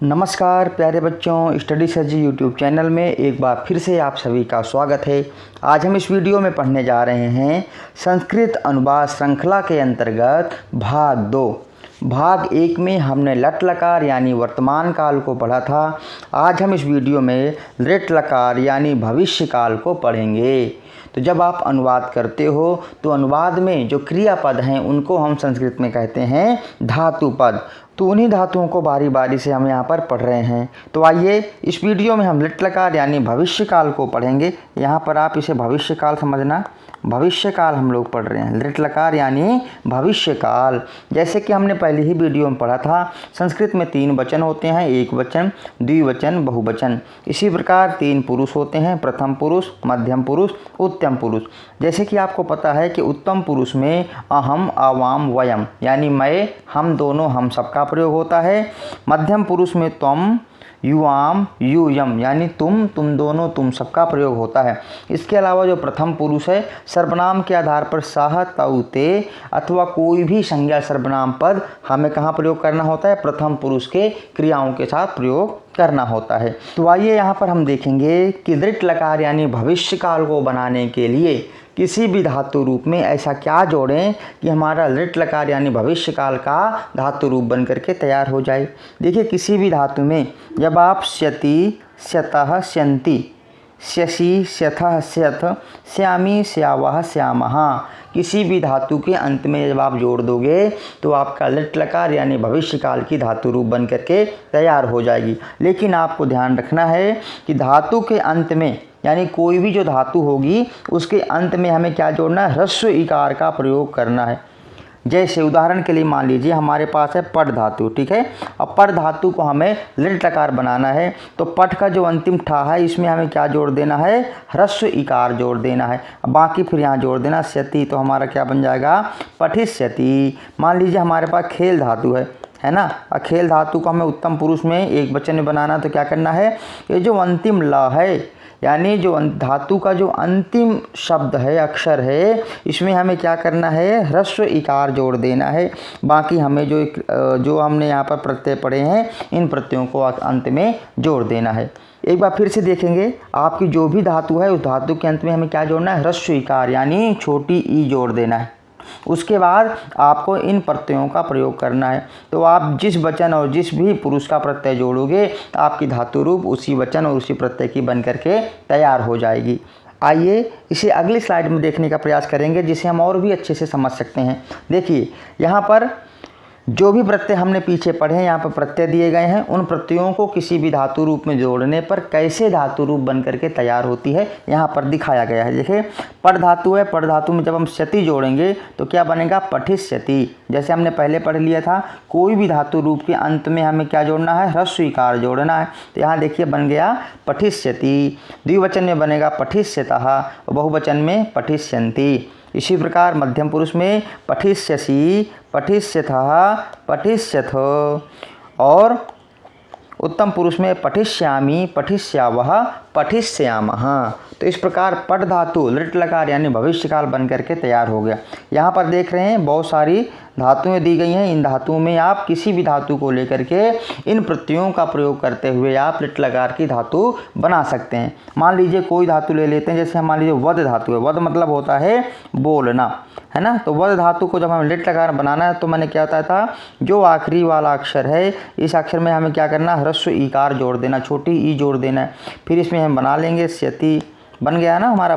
नमस्कार प्यारे बच्चों, स्टडी सर जी यूट्यूब चैनल में एक बार फिर से आप सभी का स्वागत है। आज हम इस वीडियो में पढ़ने जा रहे हैं संस्कृत अनुवाद श्रृंखला के अंतर्गत भाग 2। भाग 1 में हमने लट लकार यानी वर्तमान काल को पढ़ा था। आज हम इस वीडियो में लृट लकार यानी भविष्य काल को पढ़ेंगे। तो जब आप अनुवाद करते हो तो अनुवाद में जो क्रियापद हैं उनको हम संस्कृत में कहते हैं धातु पद। तो उन्हीं धातुओं को बारी बारी से हम यहाँ पर पढ़ रहे हैं। तो आइए इस वीडियो में हम लृट लकार यानी भविष्य काल को पढ़ेंगे। यहाँ पर आप इसे भविष्य काल समझना, भविष्य काल हम लोग पढ़ रहे हैं। लृट लकार यानी भविष्य काल। जैसे कि हमने पहले ही वीडियो में पढ़ा था, संस्कृत में 3 वचन होते हैं, एक वचन, द्विवचन, बहुवचन। इसी प्रकार 3 पुरुष होते हैं, प्रथम पुरुष, मध्यम पुरुष, उत्तम पुरुष। जैसे कि आपको पता है कि उत्तम पुरुष में अहम, आवाम, वयम यानी मैं, हम दोनों, हम सबका प्रयोग होता है। मध्यम पुरुष में त्वम, युवाम, यूयम यानी तुम दोनों, तुम सबका प्रयोग होता है। इसके अलावा जो प्रथम पुरुष है, सर्वनाम के आधार पर साह, तौ, ते अथवा कोई भी संज्ञा सर्वनाम पद हमें कहाँ प्रयोग करना होता है? प्रथम पुरुष के क्रियाओं के साथ प्रयोग करना होता है। तो आइए यहाँ पर हम देखेंगे कि लृट लकार यानी भविष्य काल को बनाने के लिए किसी भी धातु रूप में ऐसा क्या जोड़ें कि हमारा लृट लकार यानी भविष्य काल का धातु रूप बन करके तैयार हो जाए। देखिए, किसी भी धातु में जब आप स्यति, स्यतः, स्यन्ति, स्यसि, स्यथः, स्यथ, श्यामी, श्यावः, श्यामः, किसी भी धातु के अंत में जब आप जोड़ दोगे तो आपका लृट लकार यानी भविष्य काल की धातु रूप बन करके तैयार हो जाएगी। लेकिन आपको ध्यान रखना है कि धातु के अंत में यानी कोई भी जो धातु होगी उसके अंत में हमें क्या जोड़ना है? ह्रस्व इकार का प्रयोग करना है। जैसे उदाहरण के लिए मान लीजिए हमारे पास है पट धातु, ठीक है। अब पट धातु को हमें लृट लकार बनाना है तो पट का जो अंतिम ठा है इसमें हमें क्या जोड़ देना है? ह्रस्व इकार जोड़ देना है। बाकी फिर यहाँ जोड़ देना स्यति, तो हमारा क्या बन जाएगा? पठिष्यति। मान लीजिए हमारे पास खेल धातु है ना। और खेल धातु को हमें उत्तम पुरुष में एक वचन में बनाना, तो क्या करना है? ये जो अंतिम ल है यानी जो धातु का जो अंतिम शब्द है, अक्षर है, इसमें हमें क्या करना है? ह्रस्व इकार जोड़ देना है। बाकी हमें जो हमने यहाँ पर प्रत्यय पढ़े हैं इन प्रत्ययों को अंत में जोड़ देना है। एक बार फिर से देखेंगे, आपकी जो भी धातु है उस धातु के अंत में हमें क्या जोड़ना है? ह्रस्व इकार यानी छोटी ई जोड़ देना है। उसके बाद आपको इन प्रत्ययों का प्रयोग करना है। तो आप जिस वचन और जिस भी पुरुष का प्रत्यय जोड़ोगे आपकी धातु रूप उसी वचन और उसी प्रत्यय की बन करके तैयार हो जाएगी। आइए इसे अगली स्लाइड में देखने का प्रयास करेंगे जिसे हम और भी अच्छे से समझ सकते हैं। देखिए, यहाँ पर जो भी प्रत्यय हमने पीछे पढ़े हैं, यहाँ पर प्रत्यय दिए गए हैं। उन प्रत्ययों को किसी भी धातु रूप में जोड़ने पर कैसे धातु रूप बन करके तैयार होती है यहाँ पर दिखाया गया है। देखिए, पट धातु है, पट धातु में जब हम स्यति जोड़ेंगे तो क्या बनेगा? पठिष्यति। जैसे हमने पहले पढ़ लिया था, कोई भी धातु रूप के अंत में हमें क्या जोड़ना है? ह्रस्व इकार जोड़ना है। तो यहाँ देखिए बन गया पठिष्यति। द्विवचन में बनेगा पठिष्यतः और बहुवचन में पठिष्यन्ति। इसी प्रकार मध्यम पुरुष में पठिष्यसि, पठिष्यथः, पठिष्यथो और उत्तम पुरुष में पठिष्यामि, पठिष्यावः, पठिष्यामः। तो इस प्रकार पट धातु लृट लकार यानी भविष्य काल बन करके तैयार हो गया। यहाँ पर देख रहे हैं बहुत सारी धातुएं दी गई हैं। इन धातुओं में आप किसी भी धातु को लेकर के इन प्रत्ययों का प्रयोग करते हुए आप लृट लकार की धातु बना सकते हैं। मान लीजिए कोई धातु ले लेते हैं, जैसे मान लीजिए वद धातु है। वद मतलब होता है बोलना, है ना। तो वद धातु को जब हमें लृट लकार बनाना है तो मैंने क्या बताया था? जो आखिरी वाला अक्षर है इस अक्षर में हमें क्या करना? ह्रस्व इकार जोड़ देना, छोटी ई जोड़ देना है। फिर इसमें हम बना लेंगे स्यति, बन गया ना हमारा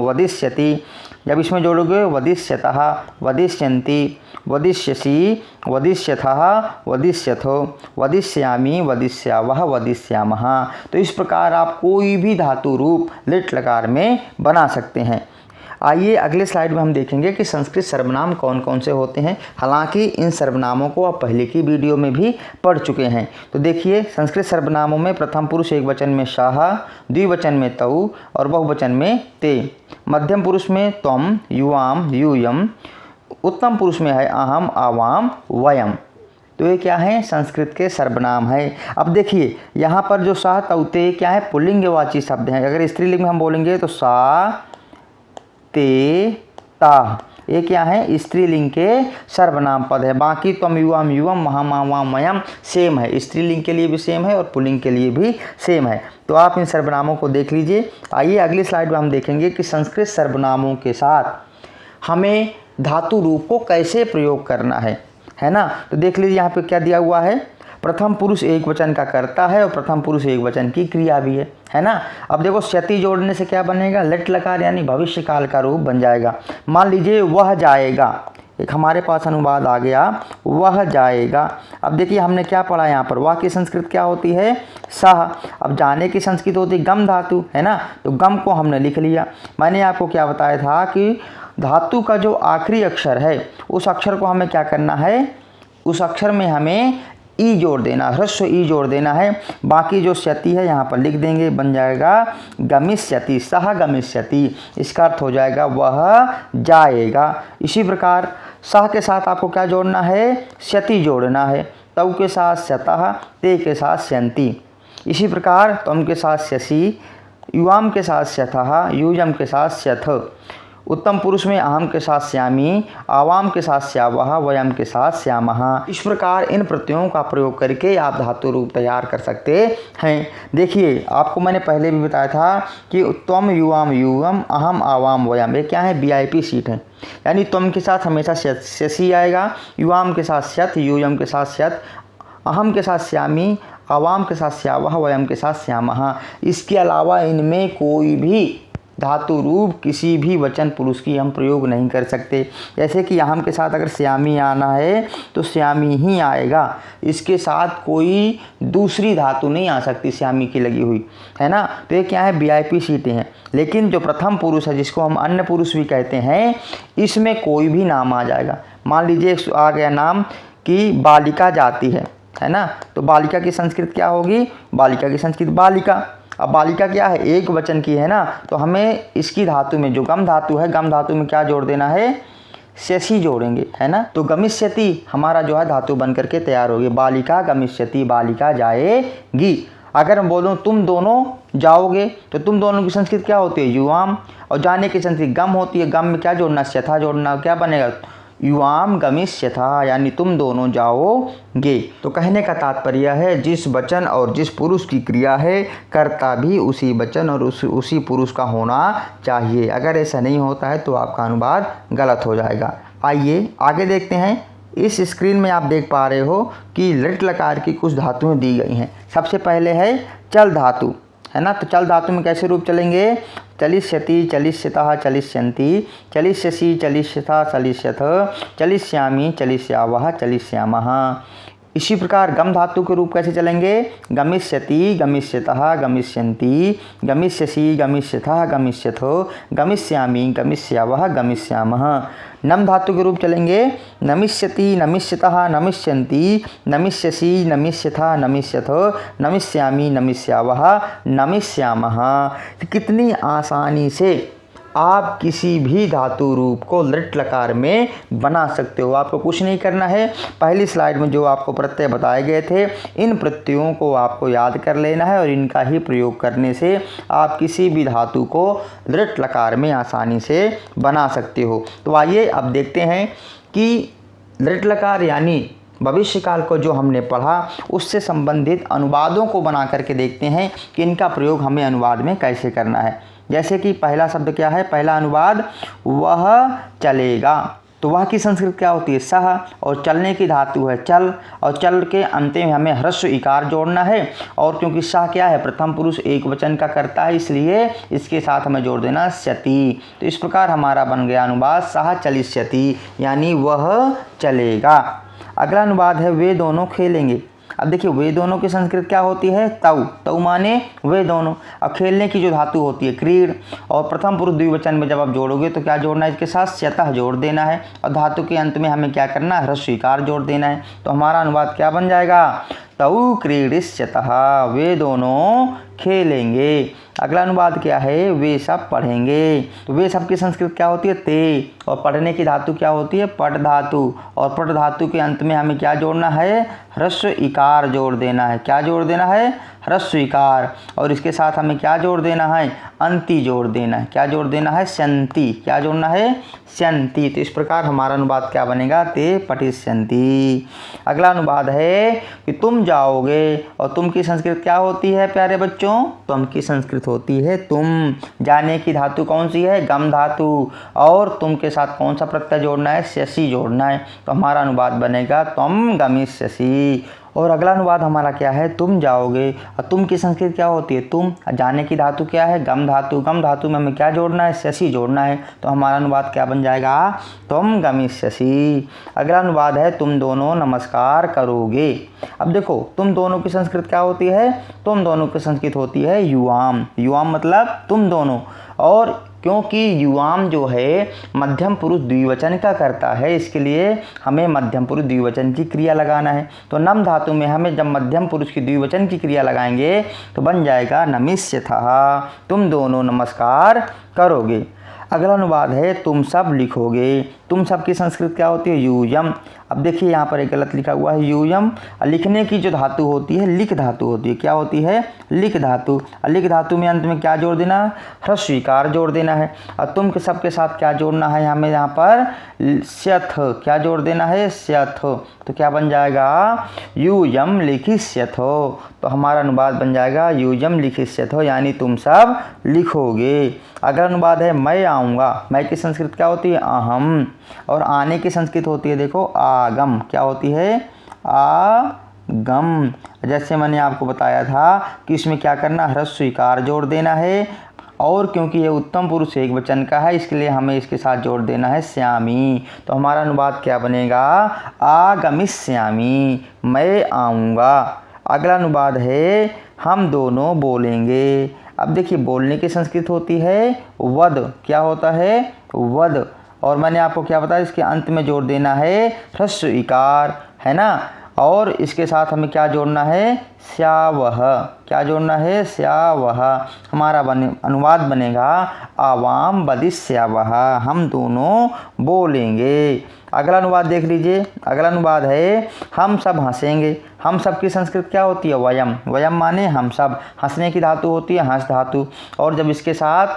वदिष्यति। जब इसमें जोड़ोगे वदिष्यतः, वदिष्यन्ति, वदिष्यसि, वदिष्यथः, वदिष्यथो, वदिष्यामि, वदिष्यावः, वदिष्यामः। तो इस प्रकार आप कोई भी धातु रूप लृट लकार में बना सकते हैं। आइए अगले स्लाइड में हम देखेंगे कि संस्कृत सर्वनाम कौन कौन से होते हैं। हालांकि इन सर्वनामों को आप पहले की वीडियो में भी पढ़ चुके हैं। तो देखिए, संस्कृत सर्वनामों में प्रथम पुरुष एक वचन में शाह, द्विवचन में तौ और बहुवचन में ते। मध्यम पुरुष में त्वम, युवाम, यूयम। उत्तम पुरुष में है अहम, आवाम, वयम। तो ये क्या है? संस्कृत के सर्वनाम है। अब देखिए, यहाँ पर जो शाह, तौ, ते क्या है? पुल्लिंगवाची शब्द हैं। अगर स्त्रीलिंग में हम बोलेंगे तो सा, ते, ता। ये क्या है, स्त्रीलिंग के सर्वनाम पद है। बाकी त्वम युवाम युवम महम आवाम मयम सेम है, स्त्रीलिंग के लिए भी सेम है और पुल्लिंग के लिए भी सेम है। तो आप इन सर्वनामों को देख लीजिए। आइए अगली स्लाइड में हम देखेंगे कि संस्कृत सर्वनामों के साथ हमें धातु रूप को कैसे प्रयोग करना है ना। तो देख लीजिए यहाँ पे क्या दिया हुआ है, प्रथम पुरुष एक वचन का कर्ता है और प्रथम पुरुष एक वचन की क्रिया भी है ना। अब देखो क्षति जोड़ने से क्या बनेगा, लट लकार यानी भविष्य काल का रूप बन जाएगा। मान लीजिए वह जाएगा, एक हमारे पास अनुवाद आ गया, वह जाएगा। अब देखिए हमने क्या पढ़ा यहाँ पर, वाह की संस्कृत क्या होती है, सह। अब जाने की संस्कृत होती है गम धातु, है ना। तो गम को हमने लिख लिया। मैंने आपको क्या बताया था कि धातु का जो आखिरी अक्षर है उस अक्षर को हमें क्या करना है, उस अक्षर में हमें ई जोड़ देना, ह्रस्व ई जोड़ देना है। बाकी जो क्षति है यहाँ पर लिख देंगे, बन जाएगा गमिष्यति, सह गमिष्यति। इसका अर्थ हो जाएगा वह जाएगा। इसी प्रकार सह के साथ आपको क्या जोड़ना है, क्षति जोड़ना है। तव के साथ क्षतः, ते के साथ स्यन्ति। इसी प्रकार त्वम के साथ स्यसि, युवाम के साथ स्यथः, युजम के साथ स्यथ। उत्तम पुरुष में अहम के साथ श्यामी, आवाम के साथ श्यावः, वयम के साथ श्यामः। इस प्रकार इन प्रत्ययों का प्रयोग करके आप धातु रूप तैयार कर सकते हैं। देखिए आपको मैंने पहले भी बताया था कि त्वम युवाम युवम अहम आवाम वयम, ये क्या है, VIP सीट है। यानी त्वम के साथ हमेशा शशि आएगा, युवाम के साथ शत, युयम के साथ शत, अहम के साथ श्यामी, आवाम के साथ श्यावः, वयम के साथ श्यामः। इसके अलावा इनमें कोई भी धातु रूप किसी भी वचन पुरुष की हम प्रयोग नहीं कर सकते। जैसे कि अहम के साथ अगर श्यामी आना है तो श्यामी ही आएगा, इसके साथ कोई दूसरी धातु नहीं आ सकती श्यामी की लगी हुई, है ना। तो ये क्या है, VIP सीटें हैं। लेकिन जो प्रथम पुरुष है जिसको हम अन्य पुरुष भी कहते हैं, इसमें कोई भी नाम आ जाएगा। मान लीजिए आ गया नाम कि बालिका जाती है ना। तो बालिका की संस्कृत क्या होगी, बालिका की संस्कृत बालिका। अब बालिका क्या है, एक वचन की है ना। तो हमें इसकी धातु में जो गम धातु है, गम धातु में क्या जोड़ देना है, शशि जोड़ेंगे, है ना। तो गमिष्यति हमारा जो है धातु बन करके तैयार होगी। बालिका गमिष्यति, बालिका जाएगी। अगर मैं बोलूँ तुम दोनों जाओगे तो तुम दोनों की संस्कृत क्या होती है, युवाम। और जाने की संस्कृत गम होती है, गम में क्या जोड़ना, शथा जोड़ना। क्या बनेगा, युवाम गमिष्यथा, यानी तुम दोनों जाओगे। तो कहने का तात्पर्य है जिस वचन और जिस पुरुष की क्रिया है, कर्ता भी उसी वचन और उसी पुरुष का होना चाहिए। अगर ऐसा नहीं होता है तो आपका अनुवाद गलत हो जाएगा। आइए आगे देखते हैं। इस स्क्रीन में आप देख पा रहे हो कि लट लकार की कुछ धातुएं दी गई हैं। सबसे पहले है चल धातु, है ना। तो चल धातु में कैसे रूप चलेंगे, चलिष्यति, चलिष्यतः, चलिष्यन्ति, चलिष्यसि, चलिष्यथा, चलिष्यथ, चलिष्यामि, चलिष्यावः, चलिष्यामः। इसी प्रकार गम धातु के रूप कैसे चलेंगे, गमिष्यति, गमिष्यतः, गमिष्यन्ति, गमिष्यसि, गमिष्यथः, गमिष्यथो, गमिष्यामि, गमिष्यावः, गमिष्यामः। नम धातु के रूप चलेंगे, नमिष्यति, नमिष्यतः, नमिष्यन्ति, नमिष्यसि, नमिष्यथा, नमिष्यथो, नमिष्यामि, नमिष्यावः, नमिष्यामः। कितनी आसानी से आप किसी भी धातु रूप को लट लकार में बना सकते हो। आपको कुछ नहीं करना है। पहली स्लाइड में जो आपको प्रत्यय बताए गए थे, इन प्रत्ययों को आपको याद कर लेना है और इनका ही प्रयोग करने से आप किसी भी धातु को लट लकार में आसानी से बना सकते हो। तो आइए अब देखते हैं कि लट लकार यानी भविष्यकाल को जो हमने पढ़ा उससे संबंधित अनुवादों को बना करके देखते हैं कि इनका प्रयोग हमें अनुवाद में कैसे करना है। जैसे कि पहला शब्द क्या है, पहला अनुवाद वह चलेगा। तो वह की संस्कृत क्या होती है, सह। और चलने की धातु है चल, और चल के अंत में हमें ह्रस्व इकार जोड़ना है। और क्योंकि सह क्या है, प्रथम पुरुष एक वचन का करता है, इसलिए इसके साथ हमें जोड़ देना स्यति। तो इस प्रकार हमारा बन गया अनुवाद सह चलिष्यति, यानी वह चलेगा। अगला अनुवाद है वे दोनों खेलेंगे। अब देखिए वे दोनों की संस्कृत क्या होती है, तव। तव माने वे दोनों। अब खेलने की जो धातु होती है क्रीड़, और प्रथम पुरुष द्विवचन में जब आप जोड़ोगे तो क्या जोड़ना है, इसके साथ स्यतः जोड़ देना है। और धातु के अंत में हमें क्या करना है, ह्रस्व इकार जोड़ देना है। तो हमारा अनुवाद क्या बन जाएगा, तौ क्रीडिष्यतः, वे दोनों खेलेंगे। अगला अनुवाद क्या है, वे सब पढ़ेंगे। तो वे सब की संस्कृत क्या होती है, ते। और पढ़ने की धातु क्या होती है, पट धातु। और पट धातु के अंत में हमें क्या जोड़ना है, ह्रस्व इकार जोड़ देना है। क्या जोड़ देना है, ह्रस्व इकार। और इसके साथ हमें क्या जोड़ देना है, अंति जोड़ देना है। क्या जोड़ देना है? स्यन्ति। क्या जोड़ना है? स्यन्ति। तो इस प्रकार हमारा अनुवाद क्या बनेगा? ते पठिष्यन्ति। अगला अनुवाद है कि तुम जाओगे, और तुम की संस्कृत क्या होती है प्यारे बच्चों? तुम की संस्कृत होती है तुम। जाने की धातु कौन सी है? गम धातु। और तुम के साथ कौन सा प्रत्यय जोड़ना है? स्यसि जोड़ना है। तो हमारा अनुवाद बनेगा त्वं गमिष्यसि। और अगला अनुवाद हमारा क्या है? तुम जाओगे, और तुम की संस्कृत क्या होती है? तुम। जाने की धातु क्या है? गम धातु। गम धातु में हमें क्या जोड़ना है? स्यसि जोड़ना है। तो हमारा अनुवाद क्या बन जाएगा? त्वं गमिष्यसि। अगला अनुवाद है तुम दोनों नमस्कार करोगे। अब देखो, तुम दोनों की संस्कृत क्या होती है? तुम दोनों की संस्कृत होती है युवाम। युवाम मतलब तुम दोनों। और क्योंकि युवाम जो है मध्यम पुरुष द्विवचन का करता है, इसके लिए हमें मध्यम पुरुष द्विवचन की क्रिया लगाना है। तो नम धातु में हमें जब मध्यम पुरुष की द्विवचन की क्रिया लगाएंगे तो बन जाएगा नमिष्यथः। तुम दोनों नमस्कार करोगे। अगला अनुवाद है तुम सब लिखोगे। तुम सब की संस्कृत क्या होती है? यूयम। अब देखिए यहाँ पर एक गलत लिखा हुआ है यूयम। लिखने की जो धातु होती है लिख धातु होती है। क्या होती है? लिख धातु। लिख धातु में अंत में क्या जोड़ देना? ह्रस्वीकार जोड़ देना है। और तुम के सब के साथ क्या जोड़ना है? हमें यहाँ पर स्यथ। क्या जोड़ देना है? स्यथ। तो क्या बन जाएगा? यूयम लिखिष्यथो। तो हमारा अनुवाद बन जाएगा यूयम लिखिष्यथो, यानी तुम सब लिखोगे। अगला अनुवाद है मैं आऊँगा। मैं की संस्कृत क्या होती है? अहम। और आने की संस्कृत होती है देखो आगम। क्या होती है? आगम। जैसे मैंने आपको बताया था कि इसमें क्या करना? ह्रस्वीकार जोड़ देना है। और क्योंकि ये उत्तम पुरुष एक वचन का है, इसके लिए हमें इसके साथ जोड़ देना है श्यामी। तो हमारा अनुवाद क्या बनेगा? आगमिष्यामि, मैं आऊँगा। अगला अनुवाद है हम दोनों बोलेंगे। अब देखिए, बोलने की संस्कृत होती है वद। क्या होता है? वद। और मैंने आपको क्या बताया? इसके अंत में जोड़ देना है ह्रस्व इकार, है ना। और इसके साथ हमें क्या जोड़ना है? स्यावह। क्या जोड़ना है? स्यावह। हमारा अनुवाद बनेगा आवाम वदिष्यावह, हम दोनों बोलेंगे। अगला अनुवाद देख लीजिए। अगला अनुवाद है हम सब हंसेंगे। हम सब की संस्कृत क्या होती है? वयम। वयम माने हम सब। हंसने की धातु होती है हंस धातु। और जब इसके साथ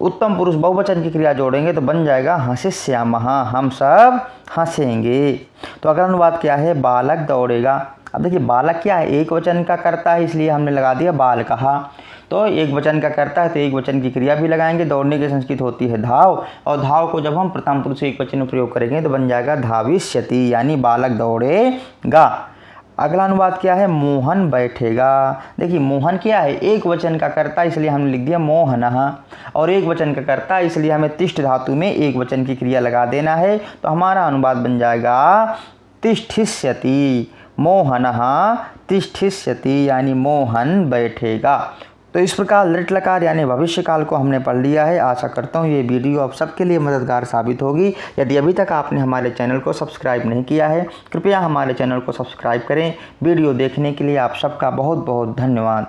उत्तम पुरुष बहुवचन की क्रिया जोड़ेंगे तो बन जाएगा हंसिष्यामः, हम सब हंसेंगे। तो अगला अनुवाद क्या है? बालक दौड़ेगा। अब देखिए, बालक क्या है? एक वचन का करता है, इसलिए हमने लगा दिया बालकः। तो एक वचन का करता है तो एक वचन की क्रिया भी लगाएंगे। दौड़ने की संस्कृत होती है धाव। और धाव को जब हम प्रथम पुरुष एक वचन में प्रयोग करेंगे तो बन जाएगा धाविष्यति, यानी बालक दौड़ेगा। अगला अनुवाद क्या है? मोहन बैठेगा। देखिए, मोहन क्या है? एक वचन का करता, इसलिए हमने लिख दिया मोहनः। और एक वचन का करता, इसलिए हमें तिष्ठ धातु में एक वचन की क्रिया लगा देना है। तो हमारा अनुवाद बन जाएगा तिष्ठिष्यति, मोहनः तिष्ठिष्यति, यानी मोहन बैठेगा। तो इस प्रकार लिट लकार यानी भविष्य काल को हमने पढ़ लिया है। आशा करता हूँ ये वीडियो आप सबके लिए मददगार साबित होगी। यदि अभी तक आपने हमारे चैनल को सब्सक्राइब नहीं किया है, कृपया हमारे चैनल को सब्सक्राइब करें। वीडियो देखने के लिए आप सबका बहुत बहुत धन्यवाद।